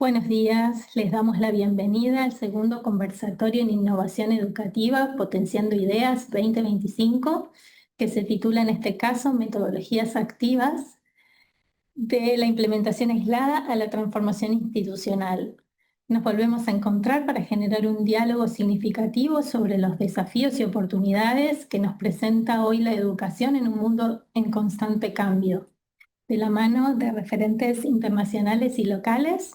Buenos días, les damos la bienvenida al segundo conversatorio en innovación educativa Potenciando Ideas 2025, que se titula en este caso Metodologías activas de la implementación aislada a la transformación institucional. Nos volvemos a encontrar para generar un diálogo significativo sobre los desafíos y oportunidades que nos presenta hoy la educación en un mundo en constante cambio. De la mano de referentes internacionales y locales,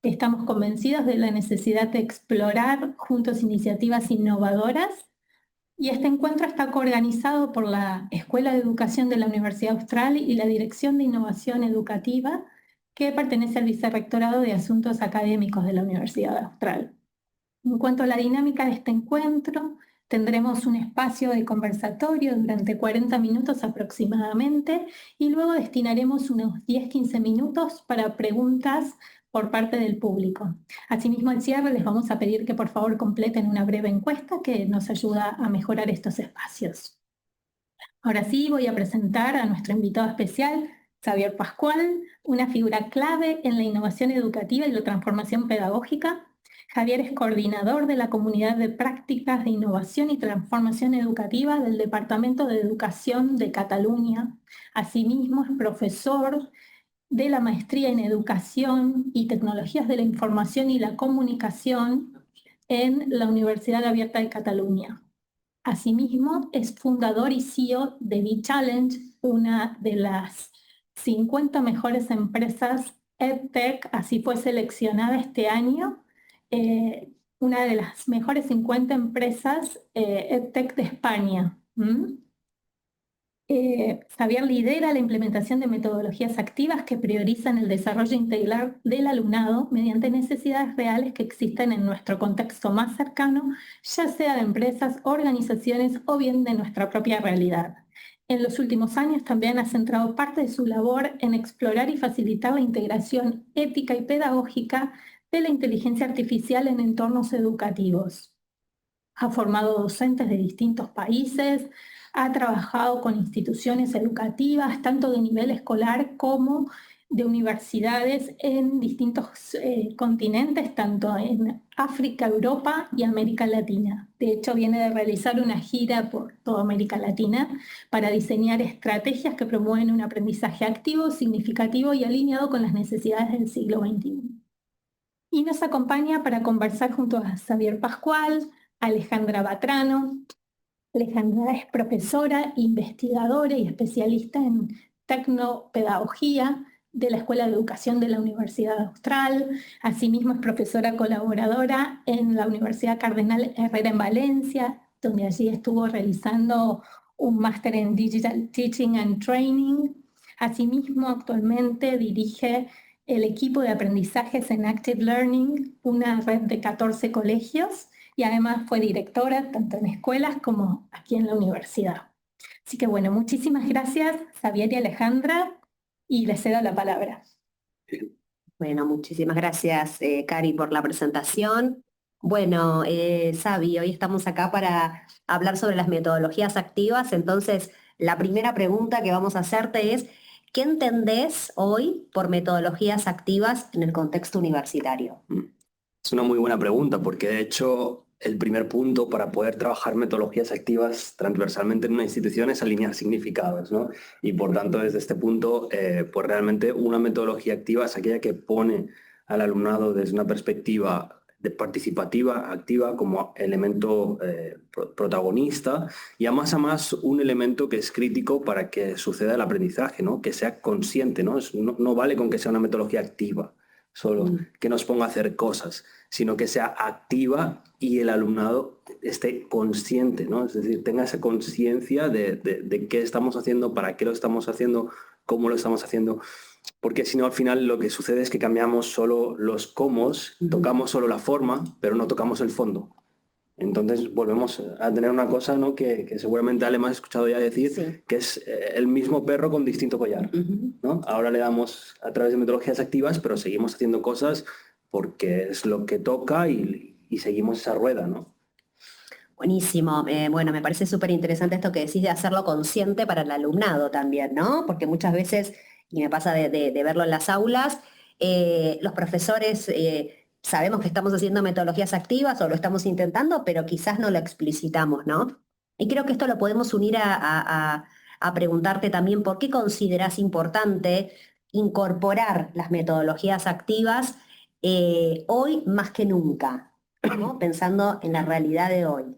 estamos convencidos de la necesidad de explorar juntos iniciativas innovadoras, y este encuentro está coorganizado por la Escuela de Educación de la Universidad Austral y la Dirección de Innovación Educativa, que pertenece al Vicerrectorado de Asuntos Académicos de la Universidad Austral. En cuanto a la dinámica de este encuentro, tendremos un espacio de conversatorio durante 40 minutos aproximadamente y luego destinaremos unos 10-15 minutos para preguntas por parte del público. Asimismo, al cierre les vamos a pedir que por favor completen una breve encuesta que nos ayuda a mejorar estos espacios. Ahora sí, voy a presentar a nuestro invitado especial, Xavier Pascual, una figura clave en la innovación educativa y la transformación pedagógica. Javier es coordinador de la Comunidad de Prácticas de Innovación y Transformación Educativa del Departamento de Educación de Cataluña. Asimismo, es profesor de la Maestría en Educación y Tecnologías de la Información y la Comunicación en la Universidad Abierta de Cataluña. Asimismo, es fundador y CEO de B-Challenge, una de las 50 mejores empresas EdTech, así fue seleccionada este año, una de las mejores 50 empresas EdTech de España. Xavier lidera la implementación de metodologías activas que priorizan el desarrollo integral del alumnado mediante necesidades reales que existen en nuestro contexto más cercano, ya sea de empresas, organizaciones o bien de nuestra propia realidad. En los últimos años también ha centrado parte de su labor en explorar y facilitar la integración ética y pedagógica de la inteligencia artificial en entornos educativos. Ha formado docentes de distintos países, ha trabajado con instituciones educativas, tanto de nivel escolar como de universidades en distintos continentes, tanto en África, Europa y América Latina. De hecho, viene de realizar una gira por toda América Latina para diseñar estrategias que promueven un aprendizaje activo, significativo y alineado con las necesidades del siglo XXI. Y nos acompaña para conversar junto a Xavier Pascual, Alejandra Batrano. Alejandra es profesora, investigadora y especialista en tecnopedagogía de la Escuela de Educación de la Universidad Austral. Asimismo, es profesora colaboradora en la Universidad Cardenal Herrera en Valencia, donde allí estuvo realizando un máster en Digital Teaching and Training. Asimismo, actualmente dirige el equipo de aprendizajes en Active Learning, una red de 14 colegios, y además fue directora tanto en escuelas como aquí en la universidad. Así que bueno, muchísimas gracias, Xavier y Alejandra, y les cedo la palabra. Bueno, muchísimas gracias, Cari, por la presentación. Bueno, Xavi, hoy estamos acá para hablar sobre las metodologías activas. Entonces, la primera pregunta que vamos a hacerte es, ¿qué entendés hoy por metodologías activas en el contexto universitario? Es una muy buena pregunta porque de hecho el primer punto para poder trabajar metodologías activas transversalmente en una institución es alinear significados, ¿no? Y por tanto desde este punto pues realmente una metodología activa es aquella que pone al alumnado desde una perspectiva de participativa, activa, como elemento protagonista y a más un elemento que es crítico para que suceda el aprendizaje, ¿no? Que sea consciente, ¿no? No vale con que sea una metodología activa solo, que nos ponga a hacer cosas, sino que sea activa y el alumnado esté consciente, ¿no? Es decir, tenga esa conciencia de qué estamos haciendo, para qué lo estamos haciendo, cómo lo estamos haciendo, porque si no al final lo que sucede es que cambiamos solo los cómo, tocamos solo la forma, pero no tocamos el fondo. Entonces volvemos a tener una cosa, ¿no? que seguramente Ale me has escuchado ya decir, sí, que es el mismo perro con distinto collar, ¿no? Ahora le damos a través de metodologías activas, pero seguimos haciendo cosas porque es lo que toca y seguimos esa rueda, ¿no? Buenísimo. Bueno, me parece súper interesante esto que decís de hacerlo consciente para el alumnado también, ¿no? Porque muchas veces, y me pasa de verlo en las aulas, los profesores sabemos que estamos haciendo metodologías activas o lo estamos intentando, pero quizás no lo explicitamos, ¿no? Y creo que esto lo podemos unir a preguntarte también por qué consideras importante incorporar las metodologías activas hoy más que nunca, ¿no? Pensando en la realidad de hoy.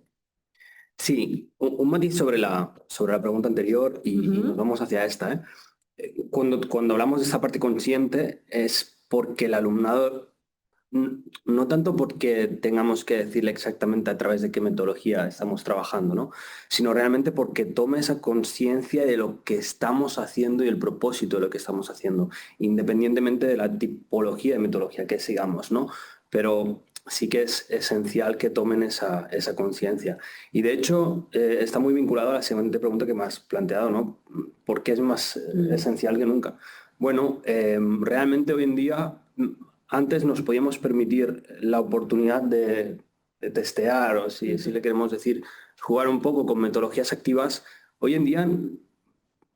Sí, un matiz sobre la pregunta anterior y nos vamos hacia esta, ¿eh? Cuando hablamos de esa parte consciente es porque el alumnado, no tanto porque tengamos que decirle exactamente a través de qué metodología estamos trabajando, ¿no? Sino realmente porque tome esa conciencia de lo que estamos haciendo y el propósito de lo que estamos haciendo, independientemente de la tipología de metodología que sigamos, ¿no? Pero sí que es esencial que tomen esa conciencia. Y de hecho, está muy vinculado a la siguiente pregunta que me has planteado, ¿no? ¿Por qué es más esencial que nunca? Bueno, realmente hoy en día, antes nos podíamos permitir la oportunidad de testear, o si le queremos decir, jugar un poco con metodologías activas. Hoy en día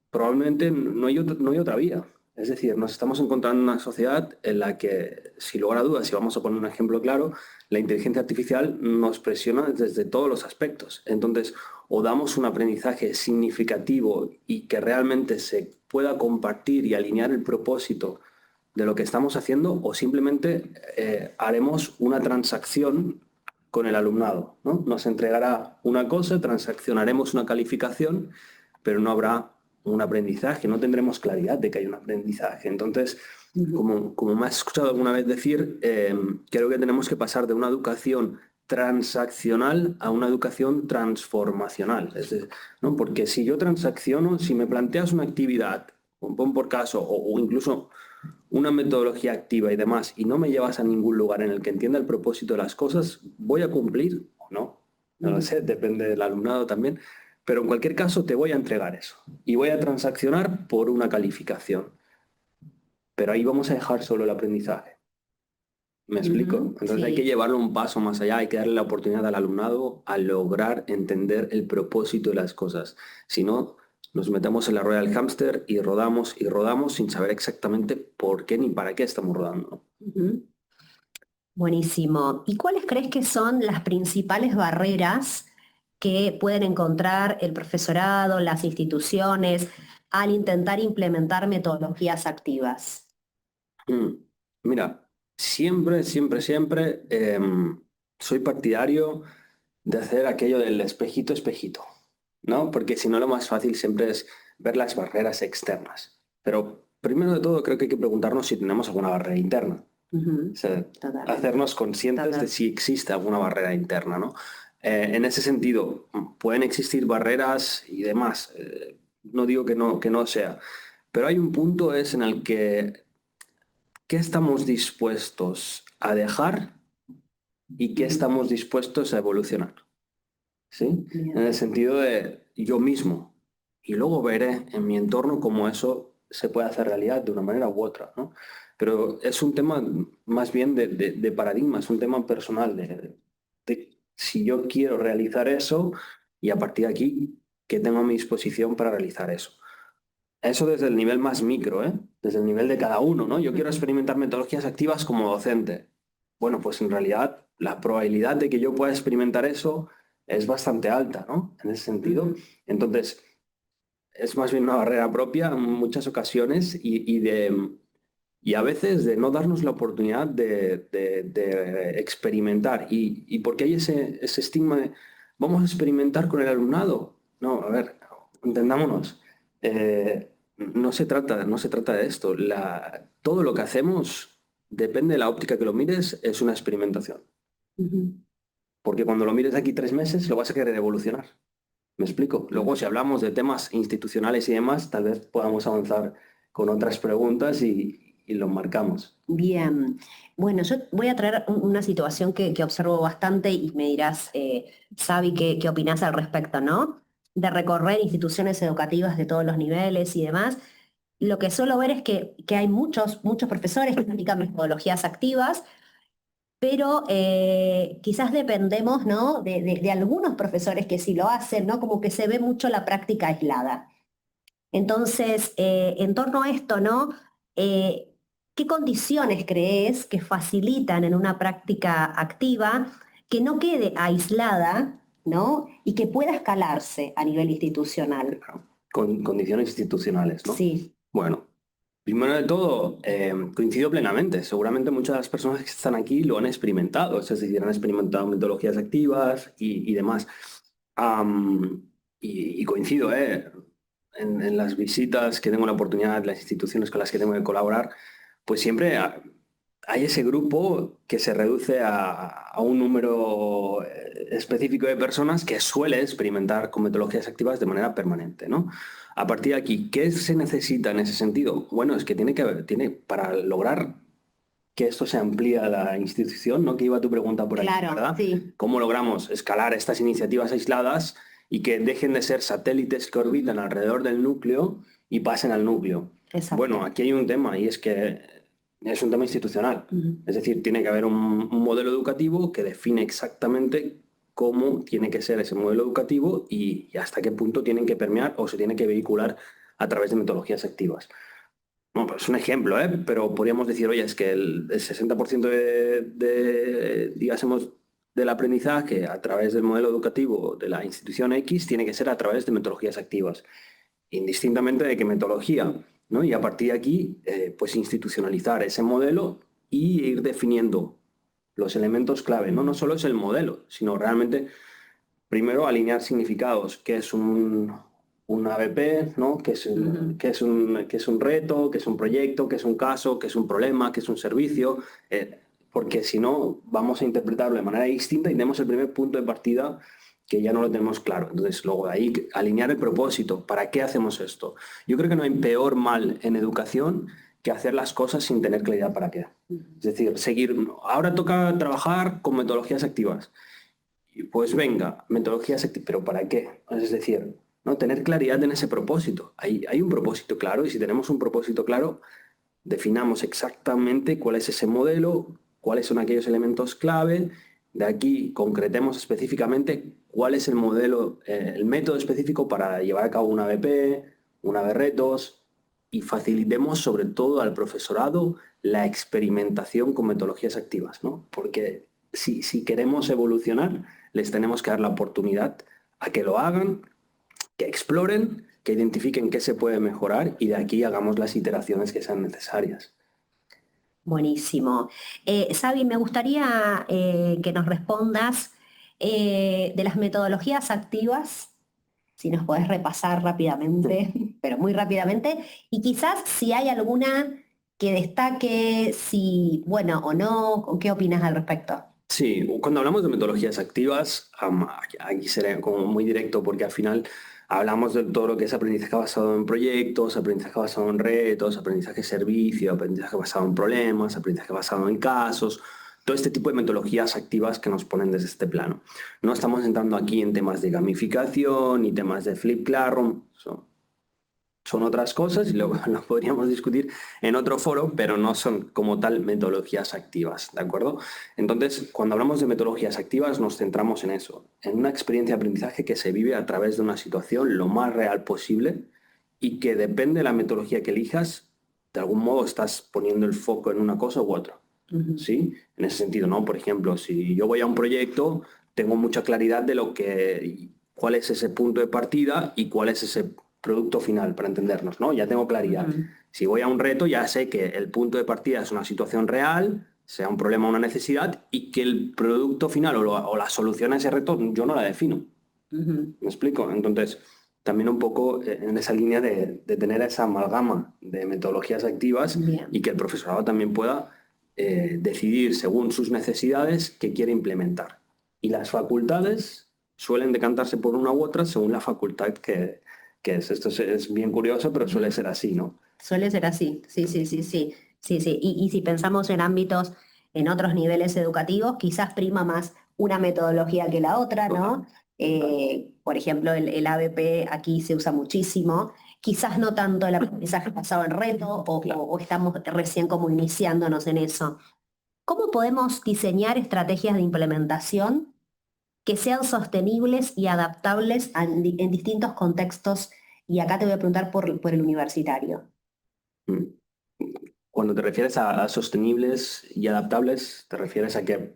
probablemente no hay otra vía. Es decir, nos estamos encontrando en una sociedad en la que, sin lugar a dudas, si vamos a poner un ejemplo claro, la inteligencia artificial nos presiona desde todos los aspectos. Entonces, o damos un aprendizaje significativo y que realmente se pueda compartir y alinear el propósito de lo que estamos haciendo, o simplemente haremos una transacción con el alumnado, ¿no? Nos entregará una cosa, transaccionaremos una calificación, pero no habrá un aprendizaje, no tendremos claridad de que hay un aprendizaje. Entonces, como me has escuchado alguna vez decir, creo que tenemos que pasar de una educación transaccional a una educación transformacional. Es decir, ¿no? Porque si yo transacciono, si me planteas una actividad, pon por caso, o incluso una metodología activa y demás, y no me llevas a ningún lugar en el que entienda el propósito de las cosas, ¿voy a cumplir o no? No lo sé, depende del alumnado también. Pero en cualquier caso te voy a entregar eso y voy a transaccionar por una calificación. Pero ahí vamos a dejar solo el aprendizaje. ¿Me explico? Entonces hay que llevarlo un paso más allá, hay que darle la oportunidad al alumnado a lograr entender el propósito de las cosas. Si no, nos metemos en la rueda del hámster y rodamos sin saber exactamente por qué ni para qué estamos rodando. Buenísimo. ¿Y cuáles crees que son las principales barreras que pueden encontrar el profesorado, las instituciones, al intentar implementar metodologías activas? Mira, siempre soy partidario de hacer aquello del espejito, espejito, ¿no? Porque si no, lo más fácil siempre es ver las barreras externas. Pero primero de todo creo que hay que preguntarnos si tenemos alguna barrera interna. O sea, hacernos conscientes de si existe alguna barrera interna, ¿no? En ese sentido, pueden existir barreras y demás. No digo que no sea. Pero hay un punto es en el que ¿qué estamos dispuestos a dejar y qué estamos dispuestos a evolucionar? ¿Sí? En el sentido de yo mismo. Y luego veré en mi entorno cómo eso se puede hacer realidad de una manera u otra, ¿no? Pero es un tema más bien de paradigma, es un tema personal, de si yo quiero realizar eso y a partir de aquí, ¿qué tengo a mi disposición para realizar eso? Eso desde el nivel más micro, ¿eh? Desde el nivel de cada uno, ¿no? Yo quiero experimentar metodologías activas como docente. Bueno, pues en realidad la probabilidad de que yo pueda experimentar eso es bastante alta, ¿no? En ese sentido. Entonces, es más bien una barrera propia en muchas ocasiones y a veces de no darnos la oportunidad de experimentar. ¿Y por qué hay ese estigma de vamos a experimentar con el alumnado? No, a ver, entendámonos. No se trata de esto. Todo lo que hacemos, depende de la óptica que lo mires, es una experimentación. Porque cuando lo mires de aquí 3 meses, lo vas a querer evolucionar. ¿Me explico? Luego, si hablamos de temas institucionales y demás, tal vez podamos avanzar con otras preguntas y lo marcamos. Bien. Bueno, yo voy a traer una situación que observo bastante y me dirás, Xavi, qué opinás al respecto, ¿no? De recorrer instituciones educativas de todos los niveles y demás. Lo que suelo ver es que hay muchos profesores que practican metodologías activas, pero quizás dependemos, ¿no? de algunos profesores que sí lo hacen, ¿no? Como que se ve mucho la práctica aislada. Entonces, en torno a esto, ¿no? ¿qué condiciones crees que facilitan en una práctica activa que no quede aislada, ¿no? Y que pueda escalarse a nivel institucional? Con condiciones institucionales, ¿no? Sí. Bueno, primero de todo, coincido plenamente. Seguramente muchas de las personas que están aquí lo han experimentado, es decir, han experimentado metodologías activas y demás. Y coincido, en las visitas que tengo la oportunidad, las instituciones con las que tengo que colaborar, pues siempre hay ese grupo que se reduce a un número específico de personas que suele experimentar con metodologías activas de manera permanente, ¿no? A partir de aquí, ¿qué se necesita en ese sentido? Bueno, es que para lograr que esto se amplíe a la institución, ¿no? Que iba tu pregunta por aquí, Claro, ¿verdad? sí. ¿Cómo logramos escalar estas iniciativas aisladas y que dejen de ser satélites que orbitan alrededor del núcleo y pasen al núcleo? Exacto. Bueno, aquí hay un tema y es que es un tema institucional. Es decir, tiene que haber un modelo educativo que define exactamente cómo tiene que ser ese modelo educativo y hasta qué punto tienen que permear o se tiene que vehicular a través de metodologías activas. No, pues es un ejemplo, pero podríamos decir, oye, es que el 60% digásemos, del aprendizaje a través del modelo educativo de la institución X tiene que ser a través de metodologías activas, indistintamente de qué metodología, ¿no? Y a partir de aquí, pues institucionalizar ese modelo y ir definiendo los elementos clave. No solo es el modelo, sino realmente primero alinear significados, que es un ABP, ¿no? Que es un reto, que es un proyecto, que es un caso, que es un problema, que es un servicio, porque si no vamos a interpretarlo de manera distinta y tenemos el primer punto de partida que ya no lo tenemos claro. Entonces, luego de ahí alinear el propósito. ¿Para qué hacemos esto? Yo creo que no hay peor mal en educación que hacer las cosas sin tener claridad para qué. Es decir, ahora toca trabajar con metodologías activas. Y pues venga, metodologías activas, pero ¿para qué? Es decir, ¿no? Tener claridad en ese propósito. Hay un propósito claro y si tenemos un propósito claro, definamos exactamente cuál es ese modelo, cuáles son aquellos elementos clave. De aquí concretemos específicamente cuál es el modelo, el método específico para llevar a cabo una ABP, una de retos y facilitemos sobre todo al profesorado la experimentación con metodologías activas, ¿no? Porque si queremos evolucionar, les tenemos que dar la oportunidad a que lo hagan, que exploren, que identifiquen qué se puede mejorar y de aquí hagamos las iteraciones que sean necesarias. Buenísimo. Xavi, me gustaría que nos respondas de las metodologías activas, si nos podés repasar rápidamente, pero muy rápidamente, y quizás si hay alguna que destaque, si bueno o no, ¿qué opinas al respecto? Sí, cuando hablamos de metodologías activas, aquí seré como muy directo porque al final hablamos de todo lo que es aprendizaje basado en proyectos, aprendizaje basado en retos, aprendizaje servicio, aprendizaje basado en problemas, aprendizaje basado en casos, todo este tipo de metodologías activas que nos ponen desde este plano. No estamos entrando aquí en temas de gamificación ni temas de flip classroom, son otras cosas y luego lo podríamos discutir en otro foro, pero no son como tal metodologías activas, ¿de acuerdo? Entonces, cuando hablamos de metodologías activas nos centramos en eso, en una experiencia de aprendizaje que se vive a través de una situación lo más real posible y que depende de la metodología que elijas, de algún modo estás poniendo el foco en una cosa u otra, ¿sí? En ese sentido, ¿no? Por ejemplo, si yo voy a un proyecto, tengo mucha claridad de cuál es ese punto de partida y cuál es ese producto final, para entendernos, ¿no? Ya tengo claridad. Si voy a un reto, ya sé que el punto de partida es una situación real, sea un problema o una necesidad, y que el producto final o la solución a ese reto yo no la defino. ¿Me explico? Entonces, también un poco en esa línea de tener esa amalgama de metodologías activas. Bien. Y que el profesorado también pueda decidir según sus necesidades qué quiere implementar. Y las facultades suelen decantarse por una u otra según la facultad que es. Esto es bien curioso, pero suele ser así, ¿no? Suele ser así, sí, sí, sí, sí, sí, sí. Y si pensamos en ámbitos, en otros niveles educativos, quizás prima más una metodología que la otra, ¿no? Por ejemplo, el ABP aquí se usa muchísimo, quizás no tanto el aprendizaje basado en reto o estamos recién como iniciándonos en eso. ¿Cómo podemos diseñar estrategias de implementación que sean sostenibles y adaptables en distintos contextos? Y acá te voy a preguntar por el universitario. Cuando te refieres a sostenibles y adaptables, ¿te refieres a que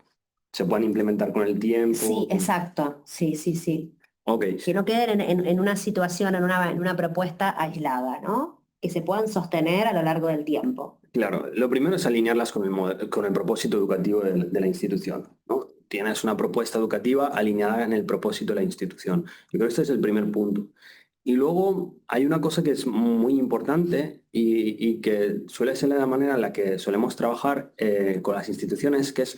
se puedan implementar con el tiempo? Sí, exacto. Sí, sí, sí. Ok, Que no queden en una situación, en una propuesta aislada, ¿no? Que se puedan sostener a lo largo del tiempo. claro. Lo primero es alinearlas con el propósito educativo de la institución, ¿no? Tienes una propuesta educativa alineada en el propósito de la institución. Yo creo que este es el primer punto. Y luego hay una cosa que es muy importante y que suele ser la manera en la que solemos trabajar con las instituciones, que es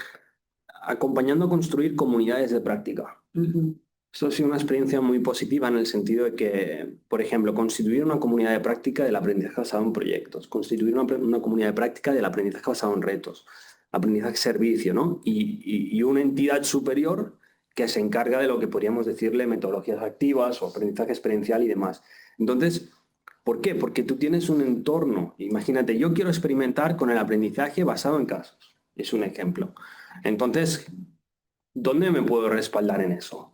acompañando a construir comunidades de práctica. Ujú, Esto ha sido una experiencia muy positiva en el sentido de que, por ejemplo, constituir una comunidad de práctica del aprendizaje basado en proyectos, constituir una comunidad de práctica del aprendizaje basado en retos, aprendizaje servicio, ¿no? Y una entidad superior que se encarga de lo que podríamos decirle metodologías activas o aprendizaje experiencial y demás. Entonces, ¿por qué? Porque tú tienes un entorno. Imagínate, yo quiero experimentar con el aprendizaje basado en casos. Es un ejemplo. Entonces, ¿dónde me puedo respaldar en eso?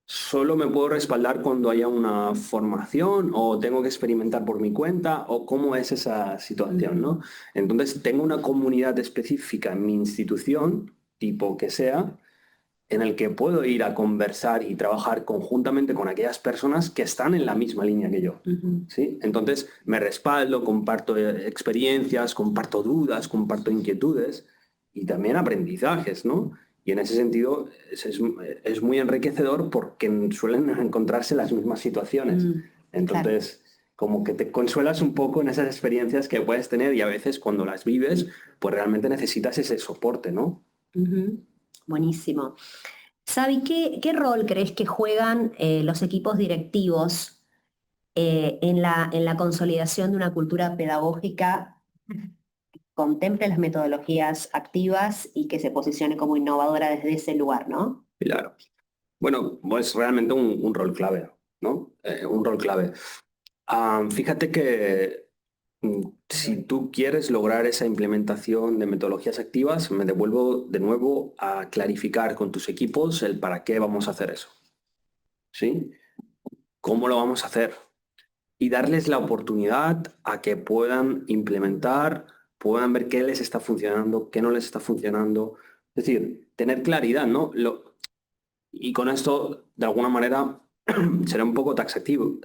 ¿Solo me puedo respaldar cuando haya una formación o tengo que experimentar por mi cuenta o cómo es esa situación, ¿no? Entonces, tengo una comunidad específica en mi institución, tipo que sea, en el que puedo ir a conversar y trabajar conjuntamente con aquellas personas que están en la misma línea que yo, ujú. ¿sí? Entonces, me respaldo, comparto experiencias, comparto dudas, comparto inquietudes y también aprendizajes, ¿no? Y en ese sentido es muy enriquecedor porque suelen encontrarse las mismas situaciones. Mm, claro. Entonces, como que te consuelas un poco en esas experiencias que puedes tener y a veces cuando las vives, pues realmente necesitas ese soporte, ¿no? Ujú. Buenísimo. Sabi, ¿qué rol crees que juegan los equipos directivos en la consolidación de una cultura pedagógica que contemple las metodologías activas y que se posicione como innovadora desde ese lugar, ¿no? Claro. Bueno, pues realmente un rol clave, ¿no? Un rol clave. Fíjate que si tú quieres lograr esa implementación de metodologías activas, me devuelvo de nuevo a clarificar con tus equipos el para qué vamos a hacer eso, ¿sí? ¿Cómo lo vamos a hacer? Y darles la oportunidad a que puedan implementar, puedan ver qué les está funcionando, qué no les está funcionando. Es decir, tener claridad, ¿no? Y con esto, de alguna manera, será un poco taxativo.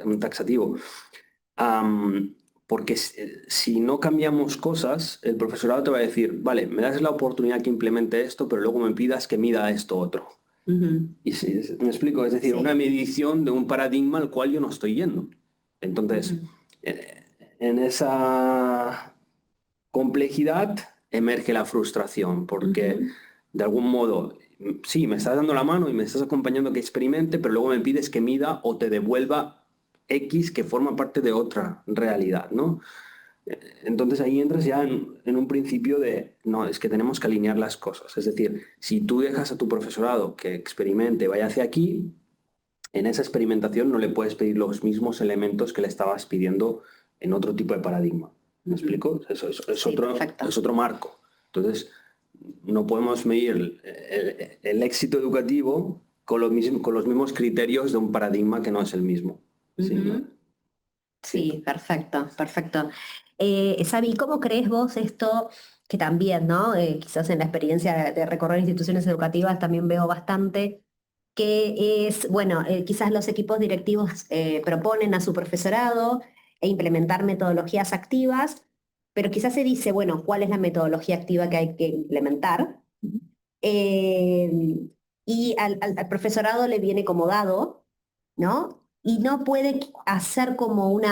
Am, porque si no cambiamos cosas, el profesorado te va a decir, vale, me das la oportunidad que implemente esto, pero luego me pidas que mida esto otro. Ujú. Y si, me explico, es decir, una Sí. medición de un paradigma al cual yo no estoy yendo. Entonces, Ujú, en esa complejidad emerge la frustración, porque ujú, de algún modo, sí, me estás dando la mano y me estás acompañando a que experimente, pero luego me pides que mida o te devuelva X que forma parte de otra realidad, ¿no? Entonces ahí entras ya en un principio de, no, es que tenemos que alinear las cosas. Es decir, si tú dejas a tu profesorado que experimente, vaya hacia aquí, en esa experimentación no le puedes pedir los mismos elementos que le estabas pidiendo en otro tipo de paradigma. ¿Me ujú. explico? Eso Sí, perfecto. es otro marco. Entonces, no podemos medir el éxito educativo con los mismos criterios de un paradigma que no es el mismo. Sí, ¿no? Ujú. Sí. Sí, perfecto, perfecto. Sabi, ¿cómo crees vos esto que también, ¿no? Quizás en la experiencia de recorrer instituciones educativas también veo bastante, que es, bueno, quizás los equipos directivos proponen a su profesorado e implementar metodologías activas, pero quizás se dice, bueno, ¿cuál es la metodología activa que hay que implementar? Eh, y al profesorado le viene como dado, ¿no? Y no puede hacer como un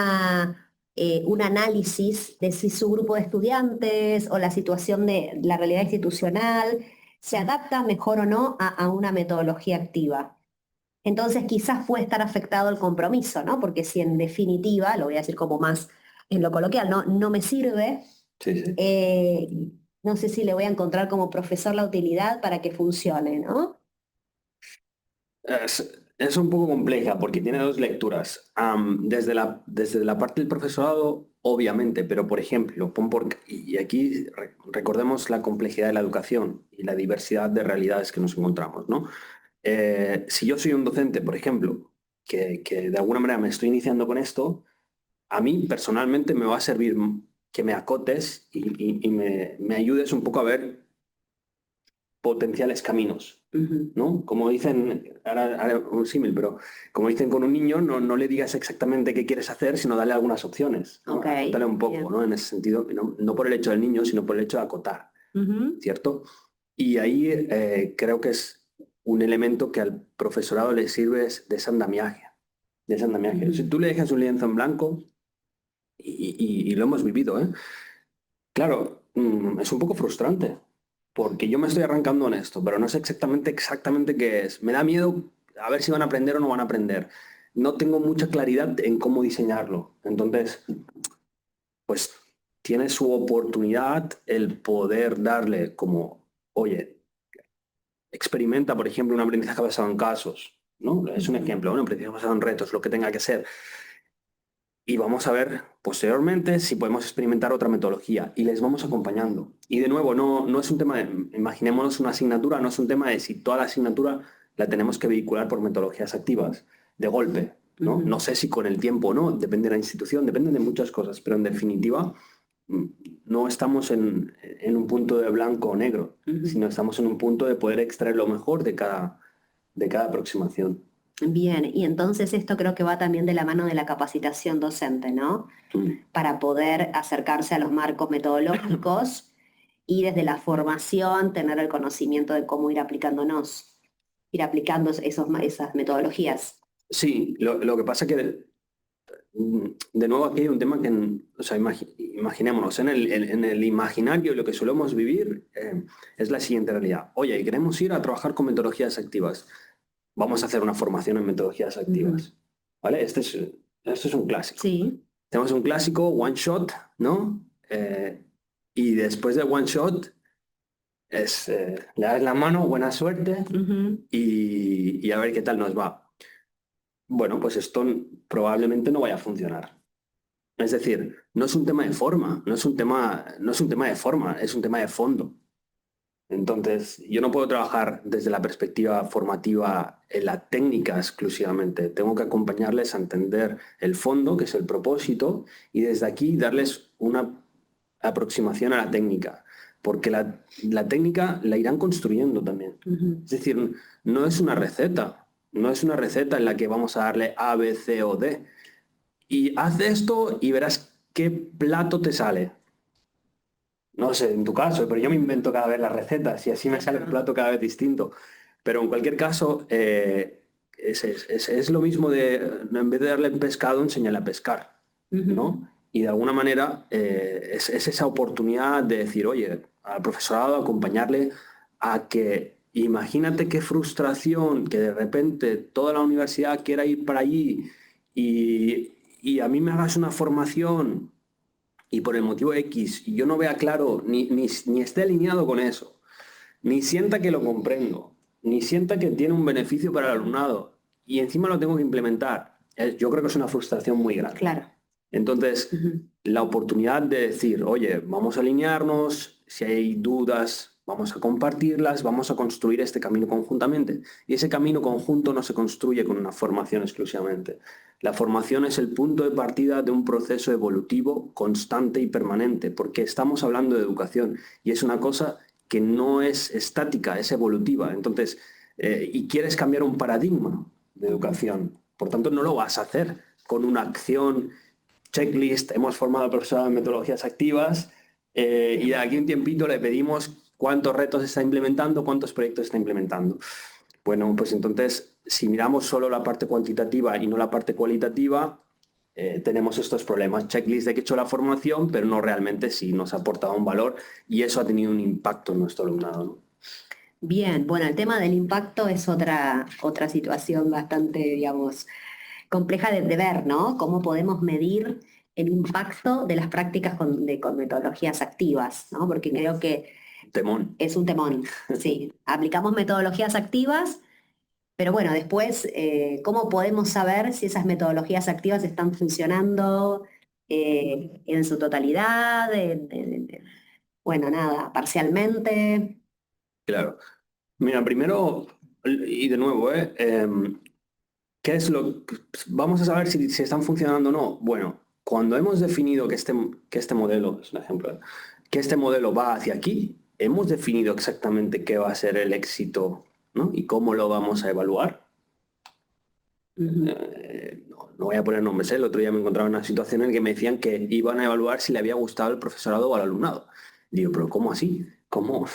análisis de si su grupo de estudiantes o la situación de la realidad institucional se adapta mejor o no a una metodología activa. Entonces quizás puede estar afectado el compromiso, ¿no? Porque si en definitiva, lo voy a decir como más en lo coloquial, no me sirve, Sí, sí. eh, no sé si le voy a encontrar como profesor la utilidad para que funcione, ¿no? Es un poco compleja porque tiene dos lecturas. Desde la parte del profesorado, obviamente, pero por ejemplo, y aquí recordemos la complejidad de la educación y la diversidad de realidades que nos encontramos, ¿no? Si yo soy un docente, por ejemplo, que de alguna manera me estoy iniciando con esto, a mí personalmente me va a servir que me acotes y me ayudes un poco a ver potenciales caminos, ¿no? Como dicen, ahora un símil, pero como dicen con un niño, no le digas exactamente qué quieres hacer, sino dale algunas opciones, ¿no? Ok, Acótale un poco, bien. ¿no? En ese sentido, no por el hecho del niño, sino por el hecho de acotar, ¿cierto? Y ahí creo que es un elemento que al profesorado le sirve es de ese andamiaje. De ese andamiaje. Si tú le dejas un lienzo en blanco, y lo hemos vivido, ¿eh? Claro, es un poco frustrante, porque yo me estoy arrancando en esto, pero no sé exactamente qué es. Me da miedo a ver si van a aprender o no van a aprender. No tengo mucha claridad en cómo diseñarlo. Entonces, pues tiene su oportunidad el poder darle como, oye, experimenta, por ejemplo, un aprendizaje basado en casos, ¿no? Es un ejemplo, un aprendizaje basado en retos, lo que tenga que ser. Y vamos a ver posteriormente si podemos experimentar otra metodología y les vamos acompañando. Y de nuevo, no es un tema de, imaginémonos una asignatura, no es un tema de si toda la asignatura la tenemos que vehicular por metodologías activas, de golpe, ¿no? No sé si con el tiempo o no, depende de la institución, depende de muchas cosas, pero en definitiva no estamos en un punto de blanco o negro, sino estamos en un punto de poder extraer lo mejor de cada aproximación. Bien, y entonces esto creo que va también de la mano de la capacitación docente, ¿no? Para poder acercarse a los marcos metodológicos y desde la formación tener el conocimiento de cómo ir aplicándonos, ir aplicando esas metodologías. Sí, lo que pasa que de nuevo aquí hay un tema que, o sea, imaginémonos, en el imaginario lo que solemos vivir es la siguiente realidad. Oye, queremos ir a trabajar con metodologías activas. Vamos a hacer una formación en metodologías activas. ¿Vale? Este es un clásico. Sí. Tenemos un clásico, one shot, ¿no? Y después de one shot le das la mano, buena suerte y a ver qué tal nos va. Bueno, pues esto probablemente no vaya a funcionar. Es decir, no es un tema de forma, no es un tema de forma, es un tema de fondo. Entonces, yo no puedo trabajar desde la perspectiva formativa en la técnica exclusivamente. Tengo que acompañarles a entender el fondo, que es el propósito, y desde aquí darles una aproximación a la técnica, porque la técnica la irán construyendo también. Es decir, no es una receta, no es una receta en la que vamos a darle A, B, C o D. Y haz esto y verás qué plato te sale. No sé, en tu caso, pero yo me invento cada vez las recetas y así me sale un plato cada vez distinto. Pero en cualquier caso, es lo mismo de, en vez de darle pescado, enseñarle a pescar, ¿no? Y de alguna manera es esa oportunidad de decir, oye, al profesorado acompañarle a que, imagínate qué frustración que de repente toda la universidad quiera ir para allí y a mí me hagas una formación y por el motivo X yo no vea claro, ni esté alineado con eso, ni sienta que lo comprendo, ni sienta que tiene un beneficio para el alumnado y encima lo tengo que implementar, yo creo que es una frustración muy grande. Claro. Entonces, la oportunidad de decir, oye, vamos a alinearnos, si hay dudas, vamos a compartirlas, vamos a construir este camino conjuntamente. Y ese camino conjunto no se construye con una formación exclusivamente. La formación es el punto de partida de un proceso evolutivo constante y permanente, porque estamos hablando de educación y es una cosa que no es estática, es evolutiva. Entonces, y quieres cambiar un paradigma de educación, por tanto no lo vas a hacer con una acción checklist, hemos formado al profesorado en metodologías activas y de aquí un tiempito le pedimos cuántos retos está implementando, cuántos proyectos está implementando. Bueno, pues entonces, si miramos solo la parte cuantitativa y no la parte cualitativa, tenemos estos problemas. Checklist de que he hecho la formación, pero no realmente si nos ha aportado un valor y eso ha tenido un impacto en nuestro alumnado, ¿no? Bien, bueno, el tema del impacto es otra situación bastante, digamos, compleja de ver, ¿no? Cómo podemos medir el impacto de las prácticas con metodologías activas, ¿no? Porque creo que Temón. es un temón, sí. Aplicamos metodologías activas, pero bueno, después, ¿cómo podemos saber si esas metodologías activas están funcionando en su totalidad? Bueno, nada, parcialmente. Claro. Mira, primero, y de nuevo, ¿qué es lo que vamos a saber si están funcionando o no? Bueno, cuando hemos definido que este modelo, es un ejemplo, que este modelo va hacia aquí, hemos definido exactamente qué va a ser el éxito, ¿no? Y cómo lo vamos a evaluar. No voy a poner nombres, ¿eh? El otro día me encontraba en una situación en la que me decían que iban a evaluar si le había gustado el profesorado o al alumnado. Digo, pero ¿cómo así? ¿Cómo?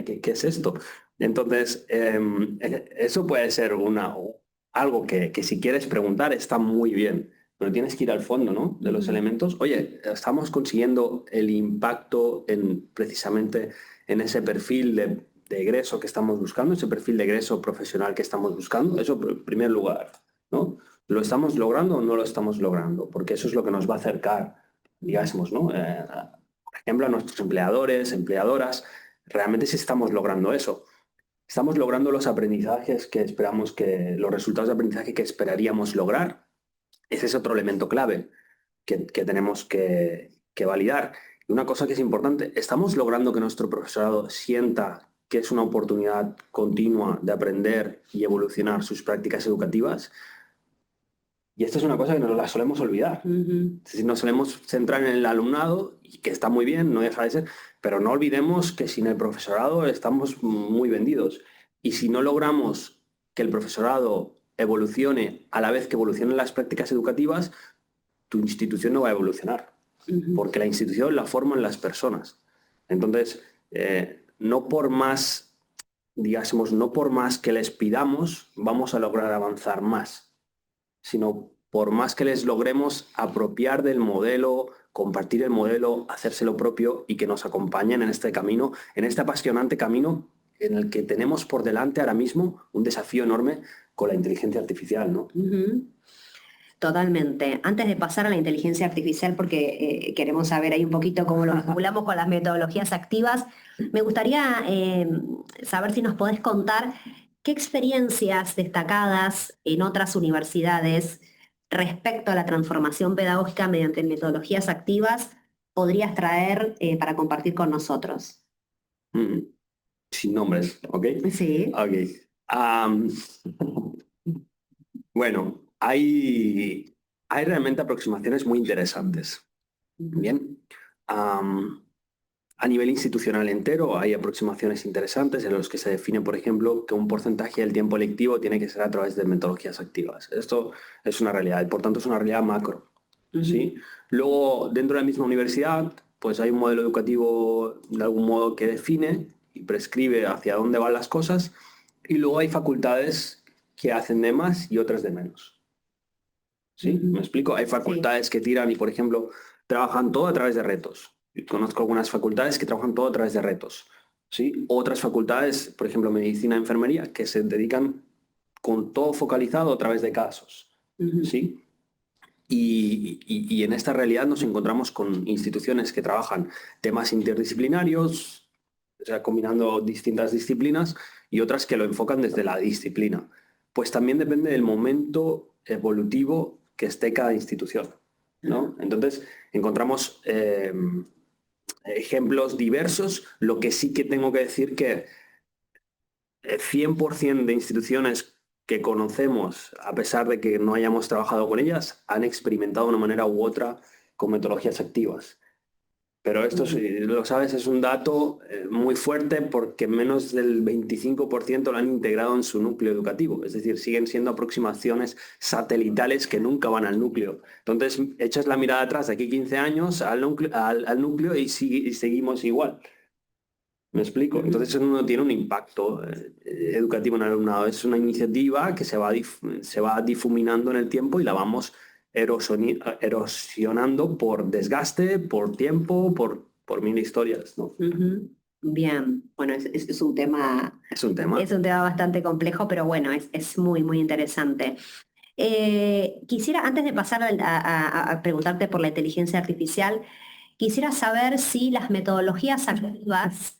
¿Qué es esto? Entonces, eso puede ser algo que si quieres preguntar está muy bien, pero tienes que ir al fondo, ¿no? De los elementos. Oye, ¿estamos consiguiendo el impacto precisamente en ese perfil de egreso que estamos buscando, ese perfil de egreso profesional que estamos buscando? Eso en primer lugar, ¿no? ¿Lo estamos logrando o no lo estamos logrando? Porque eso es lo que nos va a acercar, digamos, ¿no? Por ejemplo, a nuestros empleadores, empleadoras, realmente si estamos logrando eso. ¿Estamos logrando los aprendizajes que esperamos los resultados de aprendizaje que esperaríamos lograr? Ese es otro elemento clave que tenemos que validar. Y una cosa que es importante, ¿estamos logrando que nuestro profesorado sienta que es una oportunidad continua de aprender y evolucionar sus prácticas educativas? Y esto es una cosa que nos la solemos olvidar. Es decir, nos solemos centrar en el alumnado, y que está muy bien, no deja de ser, pero no olvidemos que sin el profesorado estamos muy vendidos. Y si no logramos que el profesorado evolucione a la vez que evolucionen las prácticas educativas, tu institución no va a evolucionar, porque la institución la forman las personas. Entonces, no por más, digásemos, no por más que les pidamos, vamos a lograr avanzar más, sino por más que les logremos apropiar del modelo, compartir el modelo, hacérselo propio y que nos acompañen en este camino, en este apasionante camino en el que tenemos por delante ahora mismo un desafío enorme con la inteligencia artificial, ¿no? Totalmente. Antes de pasar a la inteligencia artificial, porque queremos saber ahí un poquito cómo lo vinculamos con las metodologías activas, me gustaría saber si nos podés contar qué experiencias destacadas en otras universidades respecto a la transformación pedagógica mediante metodologías activas podrías traer para compartir con nosotros. Sin nombres, ¿ok? Sí. Bueno, hay realmente aproximaciones muy interesantes. Bien. A nivel institucional entero hay aproximaciones interesantes en los que se define, por ejemplo, que un porcentaje del tiempo lectivo tiene que ser a través de metodologías activas. Esto es una realidad y por tanto es una realidad macro. ¿Sí? Luego, dentro de la misma universidad, pues hay un modelo educativo de algún modo que define y prescribe hacia dónde van las cosas, y luego hay facultades que hacen de más y otras de menos. ¿Sí? ¿Me explico? Hay facultades que tiran y, por ejemplo, trabajan todo a través de retos. Yo conozco algunas facultades que trabajan todo a través de retos. ¿Sí? Otras facultades, por ejemplo, medicina e enfermería, que se dedican con todo focalizado a través de casos. ¿Sí? Y en esta realidad nos encontramos con instituciones que trabajan temas interdisciplinarios, o sea, combinando distintas disciplinas, y otras que lo enfocan desde la disciplina. Pues también depende del momento evolutivo que esté cada institución, ¿no? Entonces, encontramos ejemplos diversos. Lo que sí que tengo que decir que 100% de instituciones que conocemos, a pesar de que no hayamos trabajado con ellas, han experimentado de una manera u otra con metodologías activas. Pero esto, si lo sabes, es un dato muy fuerte, porque menos del 25% lo han integrado en su núcleo educativo. Es decir, siguen siendo aproximaciones satelitales que nunca van al núcleo. Entonces, echas la mirada atrás de aquí 15 años al núcleo y seguimos igual. ¿Me explico? Entonces eso no tiene un impacto educativo en el alumnado. Es una iniciativa que se va difuminando en el tiempo y la vamos erosionando por desgaste, por tiempo, por mil historias, ¿no? Bien, bueno, es un tema... Es un tema. Es un tema bastante complejo, pero bueno, es muy, muy interesante. Quisiera, antes de pasar a preguntarte por la inteligencia artificial, quisiera saber si las metodologías activas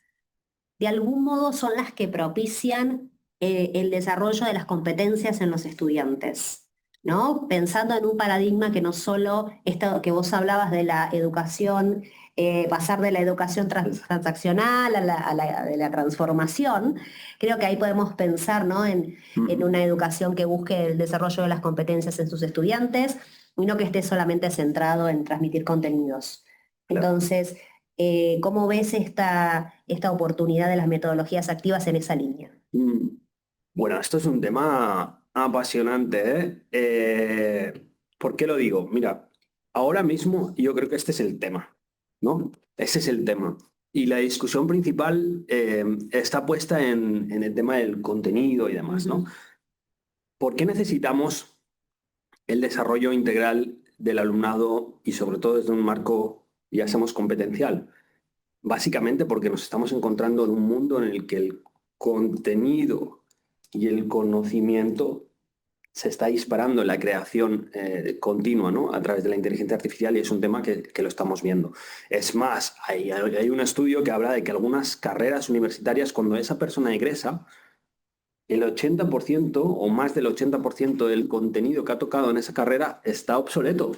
de algún modo son las que propician el desarrollo de las competencias en los estudiantes, ¿no? Pensando en un paradigma que no solo esto que vos hablabas de la educación, pasar de la educación transaccional de la transformación, creo que ahí podemos pensar, ¿no? en una educación que busque el desarrollo de las competencias en sus estudiantes, y no que esté solamente centrado en transmitir contenidos. Claro. Entonces, ¿cómo ves esta oportunidad de las metodologías activas en esa línea? Bueno, esto es un tema apasionante, ¿eh? ¿Por qué lo digo? Mira, ahora mismo yo creo que este es el tema, ¿no? Ese es el tema. Y la discusión principal está puesta en el tema del contenido y demás, ¿no? ¿Por qué necesitamos el desarrollo integral del alumnado y sobre todo desde un marco, ya seamos competencial? Básicamente porque nos estamos encontrando en un mundo en el que el contenido y el conocimiento se está disparando en la creación continua, ¿no? A través de la inteligencia artificial, y es un tema que lo estamos viendo. Es más, hay un estudio que habla de que algunas carreras universitarias, cuando esa persona egresa, el 80% o más del 80% del contenido que ha tocado en esa carrera está obsoleto.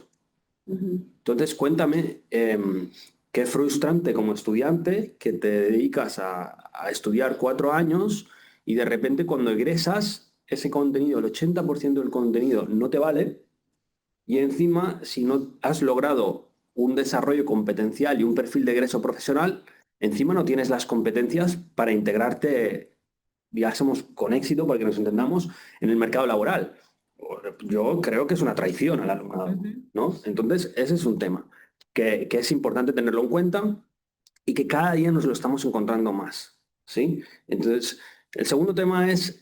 Entonces, cuéntame, qué frustrante como estudiante que te dedicas a estudiar 4 años y de repente cuando egresas, ese contenido, el 80% del contenido no te vale, y encima, si no has logrado un desarrollo competencial y un perfil de egreso profesional, encima no tienes las competencias para integrarte, digamos, con éxito, para que nos entendamos, en el mercado laboral. Yo creo que es una traición al alumnado, ¿no? Entonces, ese es un tema que es importante tenerlo en cuenta y que cada día nos lo estamos encontrando más, ¿sí? Entonces, el segundo tema es,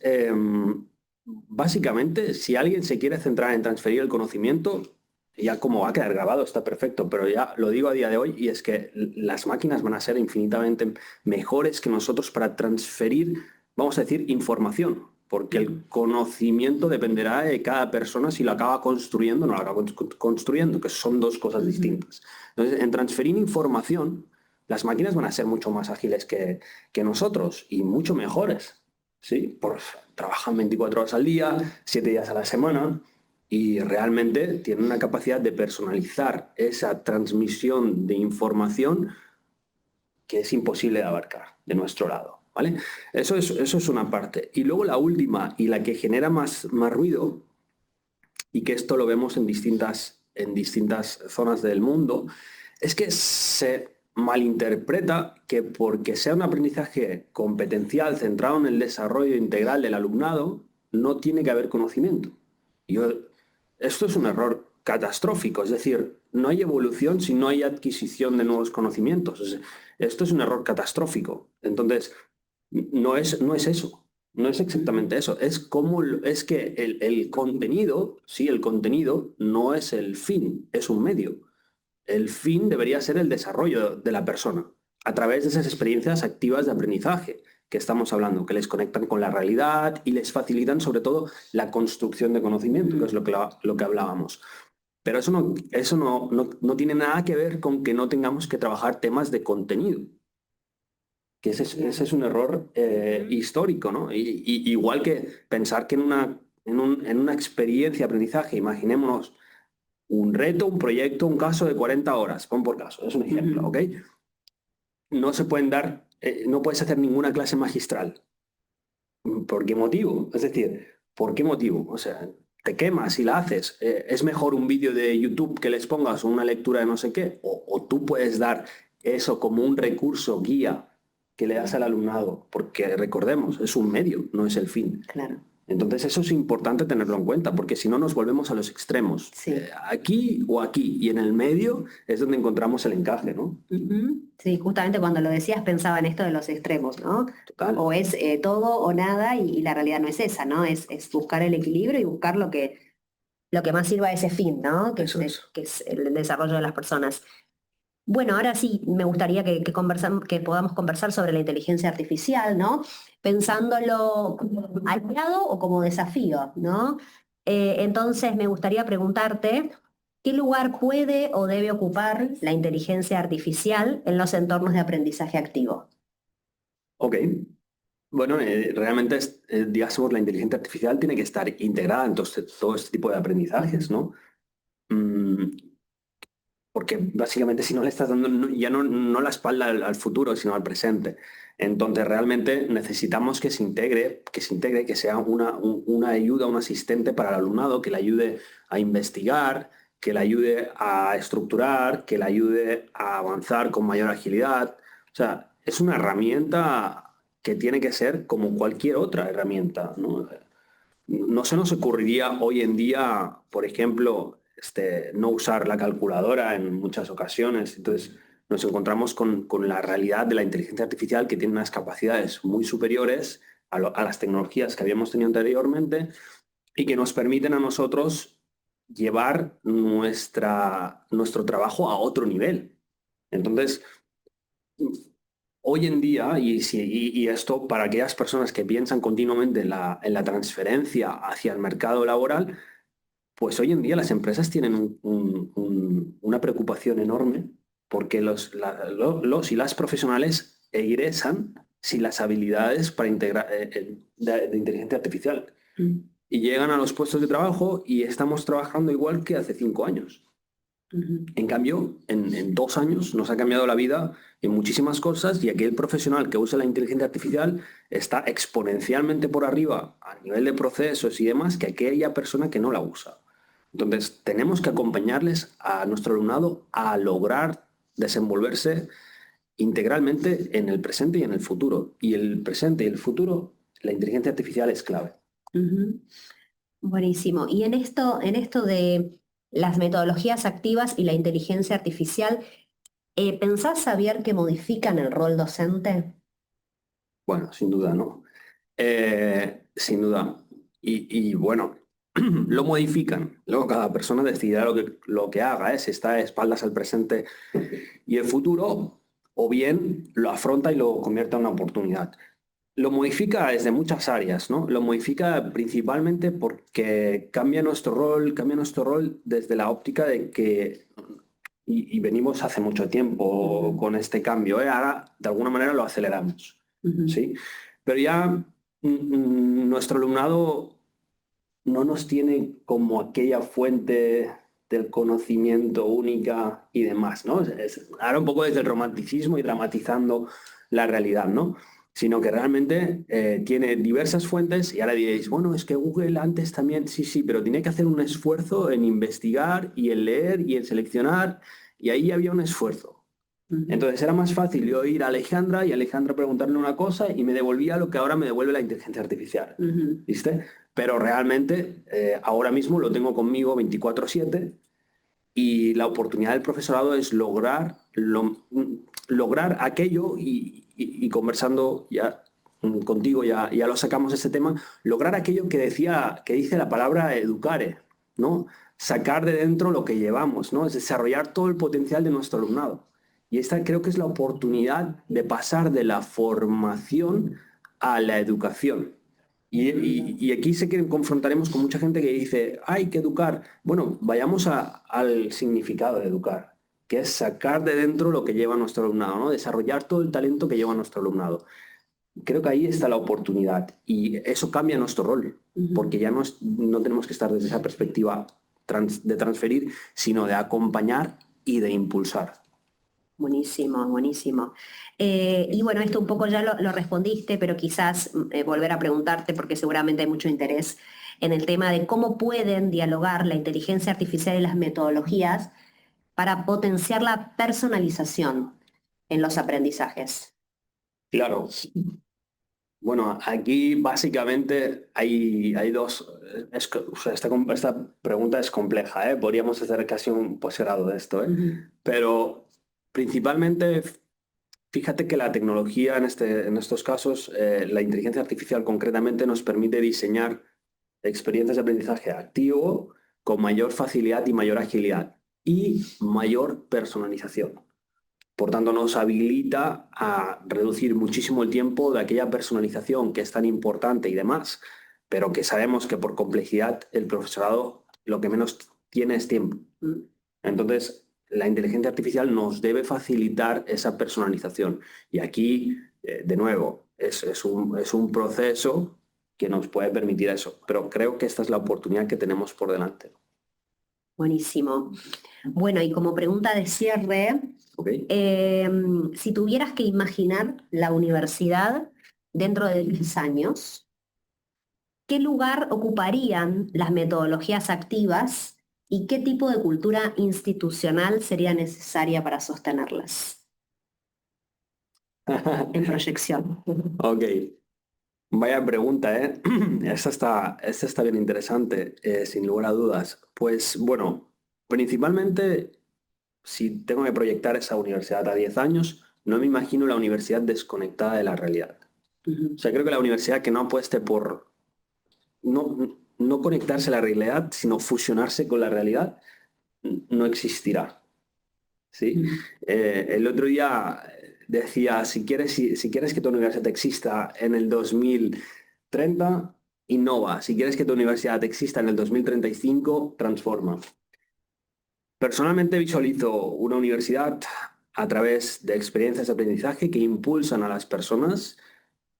básicamente, si alguien se quiere centrar en transferir el conocimiento, ya como va a quedar grabado está perfecto, pero ya lo digo a día de hoy, y es que las máquinas van a ser infinitamente mejores que nosotros para transferir, vamos a decir, información, porque el conocimiento dependerá de cada persona si lo acaba construyendo o no lo acaba construyendo, que son dos cosas distintas. Entonces, en transferir información, las máquinas van a ser mucho más ágiles que nosotros y mucho mejores, ¿sí? Trabajan 24 horas al día, 7 días a la semana, y realmente tienen una capacidad de personalizar esa transmisión de información que es imposible de abarcar de nuestro lado, ¿vale? Eso es una parte. Y luego la última, y la que genera más ruido, y que esto lo vemos en distintas zonas del mundo, es que se malinterpreta que porque sea un aprendizaje competencial centrado en el desarrollo integral del alumnado, no tiene que haber conocimiento. Esto es un error catastrófico, es decir, no hay evolución si no hay adquisición de nuevos conocimientos. Esto es un error catastrófico. Entonces, no es eso. No es exactamente eso, es que el contenido, sí, el contenido no es el fin, es un medio. El fin debería ser el desarrollo de la persona a través de esas experiencias activas de aprendizaje que estamos hablando, que les conectan con la realidad y les facilitan sobre todo la construcción de conocimiento, que es lo que hablábamos. Pero eso no tiene nada que ver con que no tengamos que trabajar temas de contenido. Que ese es un error histórico, ¿no? Igual que pensar que en una experiencia de aprendizaje, imaginémonos un reto, un proyecto, un caso de 40 horas, pon por caso, es un ejemplo, ¿ok? No se pueden dar, no puedes hacer ninguna clase magistral. ¿Por qué motivo? Es decir, ¿por qué motivo? O sea, te quemas si la haces. Es mejor un vídeo de YouTube que les pongas o una lectura de no sé qué, o tú puedes dar eso como un recurso guía que le das al alumnado, porque recordemos, es un medio, no es el fin. Claro. Entonces eso es importante tenerlo en cuenta, porque si no nos volvemos a los extremos. Sí. Aquí o aquí, y en el medio es donde encontramos el encaje, ¿no? Sí, justamente cuando lo decías pensaba en esto de los extremos, ¿no? Total. O es todo o nada, y la realidad no es esa, ¿no? Es buscar el equilibrio y buscar lo que más sirva a ese fin, ¿no? Que es el desarrollo de las personas. Bueno, ahora sí, me gustaría que podamos conversar sobre la inteligencia artificial, ¿no? Pensándolo como aliado o como desafío, ¿no? Entonces me gustaría preguntarte, ¿qué lugar puede o debe ocupar la inteligencia artificial en los entornos de aprendizaje activo? Ok. Bueno, realmente, digamos, la inteligencia artificial tiene que estar integrada en todo este tipo de aprendizajes, ¿no? Porque básicamente si no le estás dando ya no la espalda al futuro, sino al presente. Entonces realmente necesitamos que se integre, que sea una ayuda, un asistente para el alumnado, que le ayude a investigar, que le ayude a estructurar, que le ayude a avanzar con mayor agilidad. O sea, es una herramienta que tiene que ser como cualquier otra herramienta, ¿no? No se nos ocurriría hoy en día, por ejemplo, no usar la calculadora en muchas ocasiones. Entonces, nos encontramos con la realidad de la inteligencia artificial, que tiene unas capacidades muy superiores a las tecnologías que habíamos tenido anteriormente y que nos permiten a nosotros llevar nuestro trabajo a otro nivel. Entonces, hoy en día, y esto para aquellas personas que piensan continuamente en la transferencia hacia el mercado laboral, pues hoy en día las empresas tienen una preocupación enorme porque los y las profesionales egresan sin las habilidades para integrar de inteligencia artificial. Y llegan a los puestos de trabajo y estamos trabajando igual que hace 5 años. En cambio, en 2 años nos ha cambiado la vida en muchísimas cosas y aquel profesional que usa la inteligencia artificial está exponencialmente por arriba a nivel de procesos y demás que aquella persona que no la usa. Entonces, tenemos que acompañarles a nuestro alumnado a lograr desenvolverse integralmente en el presente y en el futuro. Y el presente y el futuro, la inteligencia artificial es clave. Buenísimo. Y en esto de las metodologías activas y la inteligencia artificial, ¿pensás, Xavier, que modifican el rol docente? Bueno, sin duda, ¿no? Sin duda. Y bueno, lo modifican. Luego cada persona decidirá lo que haga, ¿eh? Si está de espaldas al presente y el futuro, o bien lo afronta y lo convierte en una oportunidad. Lo modifica desde muchas áreas, ¿no? Lo modifica principalmente porque cambia nuestro rol desde la óptica de que, y venimos hace mucho tiempo con este cambio, ¿eh? Ahora de alguna manera lo aceleramos, ¿sí? Pero ya nuestro alumnado no nos tiene como aquella fuente del conocimiento única y demás, ¿no? Ahora un poco desde el romanticismo y dramatizando la realidad, ¿no? Sino que realmente tiene diversas fuentes y ahora diréis, bueno, es que Google antes también, sí, pero tenía que hacer un esfuerzo en investigar y en leer y en seleccionar y ahí había un esfuerzo. Entonces era más fácil yo ir a Alejandra y a Alejandra preguntarle una cosa y me devolvía lo que ahora me devuelve la inteligencia artificial, ¿viste? Pero realmente ahora mismo lo tengo conmigo 24/7 y la oportunidad del profesorado es lograr aquello y conversando ya contigo, ya lo sacamos este tema, lograr aquello que dice la palabra educare, ¿no? Sacar de dentro lo que llevamos, ¿no? Es desarrollar todo el potencial de nuestro alumnado. Y esta creo que es la oportunidad de pasar de la formación a la educación. Y aquí sé que confrontaremos con mucha gente que dice, hay que educar. Bueno, vayamos al significado de educar, que es sacar de dentro lo que lleva nuestro alumnado, ¿no? Desarrollar todo el talento que lleva nuestro alumnado. Creo que ahí está la oportunidad y eso cambia nuestro rol, porque ya no tenemos que estar desde esa perspectiva de transferir, sino de acompañar y de impulsar. Buenísimo, buenísimo. Y bueno, esto un poco ya lo respondiste, pero quizás volver a preguntarte, porque seguramente hay mucho interés en el tema de cómo pueden dialogar la inteligencia artificial y las metodologías para potenciar la personalización en los aprendizajes. Claro. Bueno, aquí básicamente hay dos. Esta pregunta es compleja, ¿eh? Podríamos hacer casi un posgrado de esto, ¿eh? Pero principalmente, fíjate que la tecnología en estos casos, la inteligencia artificial concretamente, nos permite diseñar experiencias de aprendizaje activo con mayor facilidad y mayor agilidad y mayor personalización. Por tanto, nos habilita a reducir muchísimo el tiempo de aquella personalización que es tan importante y demás, pero que sabemos que por complejidad el profesorado lo que menos tiene es tiempo. Entonces, la inteligencia artificial nos debe facilitar esa personalización. Y aquí, de nuevo, es un proceso que nos puede permitir eso. Pero creo que esta es la oportunidad que tenemos por delante. Buenísimo. Bueno, y como pregunta de cierre, ¿Okay? Si tuvieras que imaginar la universidad dentro de 10 años, ¿qué lugar ocuparían las metodologías activas ¿Y qué tipo de cultura institucional sería necesaria para sostenerlas en proyección? Ok, vaya pregunta, ¿eh? Esta está bien interesante, sin lugar a dudas. Pues bueno, principalmente, si tengo que proyectar esa universidad a 10 años, no me imagino la universidad desconectada de la realidad. O sea, creo que la universidad que no apueste por no conectarse a la realidad, sino fusionarse con la realidad, no existirá. ¿Sí? El otro día decía, si quieres que tu universidad exista en el 2030, innova. Si quieres que tu universidad exista en el 2035, transforma. Personalmente visualizo una universidad a través de experiencias de aprendizaje que impulsan a las personas.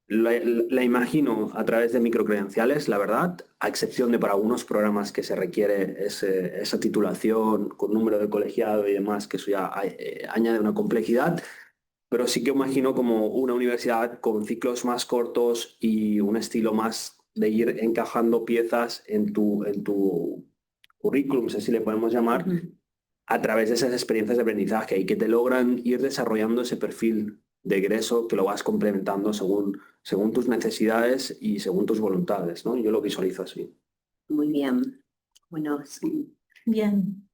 La imagino a través de microcredenciales, la verdad, a excepción de para algunos programas que se requiere esa titulación con número de colegiado y demás, que eso ya añade una complejidad, pero sí que imagino como una universidad con ciclos más cortos y un estilo más de ir encajando piezas en tu currículum, si así le podemos llamar, a través de esas experiencias de aprendizaje y que te logran ir desarrollando ese perfil de egreso que lo vas complementando según tus necesidades y según tus voluntades, ¿no? Yo lo visualizo así. Muy bien. Bueno, sí. Bien.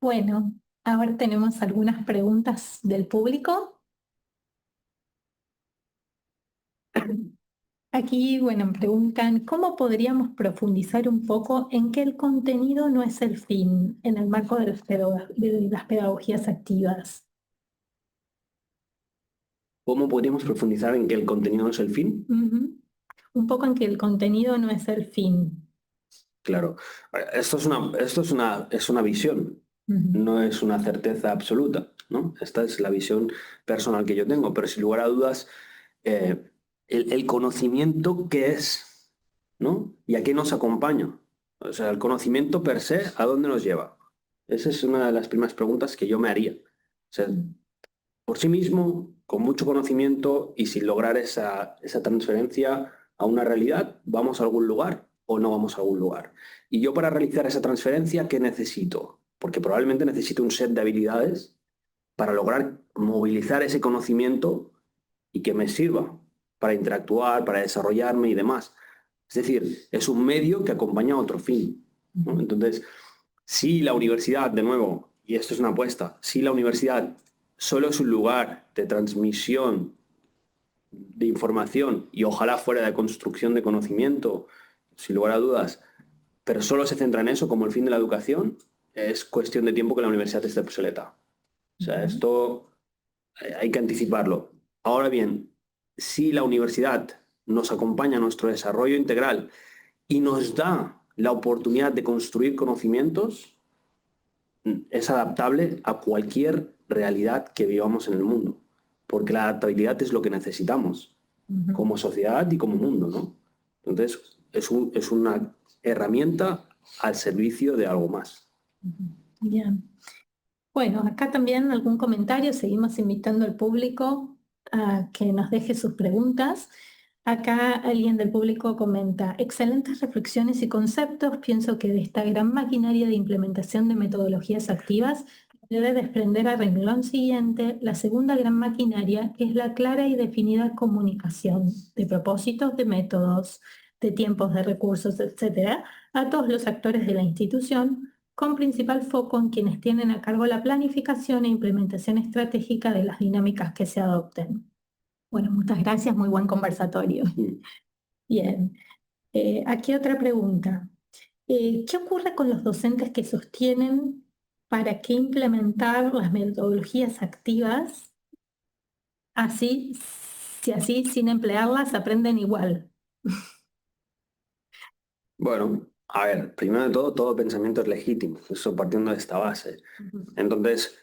Bueno, ahora tenemos algunas preguntas del público. Aquí, bueno, preguntan, ¿cómo podríamos profundizar un poco en que el contenido no es el fin en el marco de de las pedagogías activas? ¿Cómo podríamos profundizar en que el contenido no es el fin? Ujú. Un poco en que el contenido no es el fin. Claro, es una visión, Ujú. no es una certeza absoluta, ¿no? Esta es la visión personal que yo tengo, pero sin lugar a dudas, eh, el conocimiento, ¿qué es? ¿No? ¿Y a qué nos acompaña? O sea, el conocimiento per se, ¿a dónde nos lleva? Esa es una de las primeras preguntas que yo me haría. O sea, por sí mismo, con mucho conocimiento y sin lograr esa transferencia a una realidad, ¿vamos a algún lugar o no vamos a algún lugar? Y yo para realizar esa transferencia, ¿qué necesito? Porque probablemente necesito un set de habilidades para lograr movilizar ese conocimiento y que me sirva para interactuar, para desarrollarme y demás. Es decir, es un medio que acompaña a otro fin, ¿no? Entonces, si la universidad, de nuevo, y esto es una apuesta, si la universidad solo es un lugar de transmisión de información y ojalá fuera de construcción de conocimiento, sin lugar a dudas, pero solo se centra en eso como el fin de la educación, es cuestión de tiempo que la universidad esté obsoleta. O sea, esto hay que anticiparlo. Ahora bien, si la universidad nos acompaña a nuestro desarrollo integral y nos da la oportunidad de construir conocimientos, es adaptable a cualquier realidad que vivamos en el mundo, porque la adaptabilidad es lo que necesitamos como sociedad y como mundo, ¿no? Entonces, es una herramienta al servicio de algo más. Bien. Bueno, acá también algún comentario, seguimos invitando al público a que nos deje sus preguntas. Acá alguien del público comenta, excelentes reflexiones y conceptos, pienso que de esta gran maquinaria de implementación de metodologías activas debe desprender a renglón siguiente la segunda gran maquinaria, que es la clara y definida comunicación de propósitos, de métodos, de tiempos, de recursos, etcétera, a todos los actores de la institución, con principal foco en quienes tienen a cargo la planificación e implementación estratégica de las dinámicas que se adopten. Bueno, muchas gracias, muy buen conversatorio. Bien, aquí otra pregunta. ¿Qué ocurre con los docentes que sostienen para qué implementar las metodologías activas así, si así sin emplearlas aprenden igual? Bueno, a ver, primero de todo pensamiento es legítimo, eso partiendo de esta base. Entonces,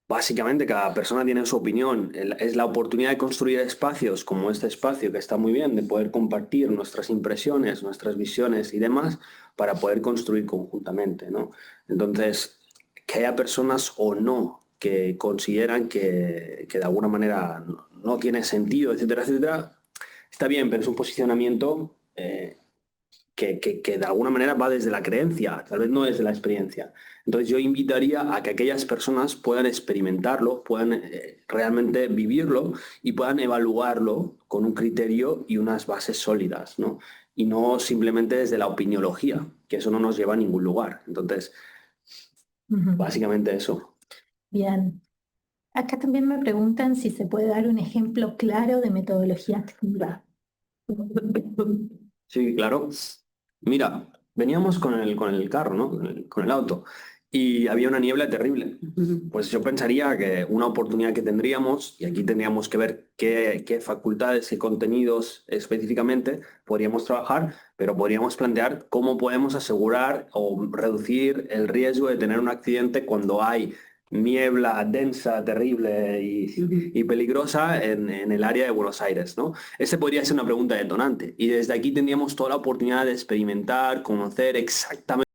básicamente cada persona tiene su opinión. Es la oportunidad de construir espacios como este espacio que está muy bien, de poder compartir nuestras impresiones, nuestras visiones y demás para poder construir conjuntamente, ¿no? Entonces, que haya personas o no que consideran que de alguna manera no tiene sentido, etcétera, etcétera, está bien, pero es un posicionamiento que de alguna manera va desde la creencia, tal vez no desde la experiencia. Entonces yo invitaría a que aquellas personas puedan experimentarlo, puedan realmente vivirlo y puedan evaluarlo con un criterio y unas bases sólidas, ¿no? Y no simplemente desde la opiniología, que eso no nos lleva a ningún lugar. Entonces, básicamente eso. Bien. Acá también me preguntan si se puede dar un ejemplo claro de metodología activa. Sí, claro. Mira, veníamos con el carro, ¿no? Con el auto, y había una niebla terrible. Pues yo pensaría que una oportunidad que tendríamos, y aquí tendríamos que ver qué facultades y contenidos específicamente podríamos trabajar, pero podríamos plantear cómo podemos asegurar o reducir el riesgo de tener un accidente cuando hay niebla densa, terrible y peligrosa en el área de Buenos Aires, ¿no? Ese podría ser una pregunta detonante. Y desde aquí tendríamos toda la oportunidad de experimentar, conocer exactamente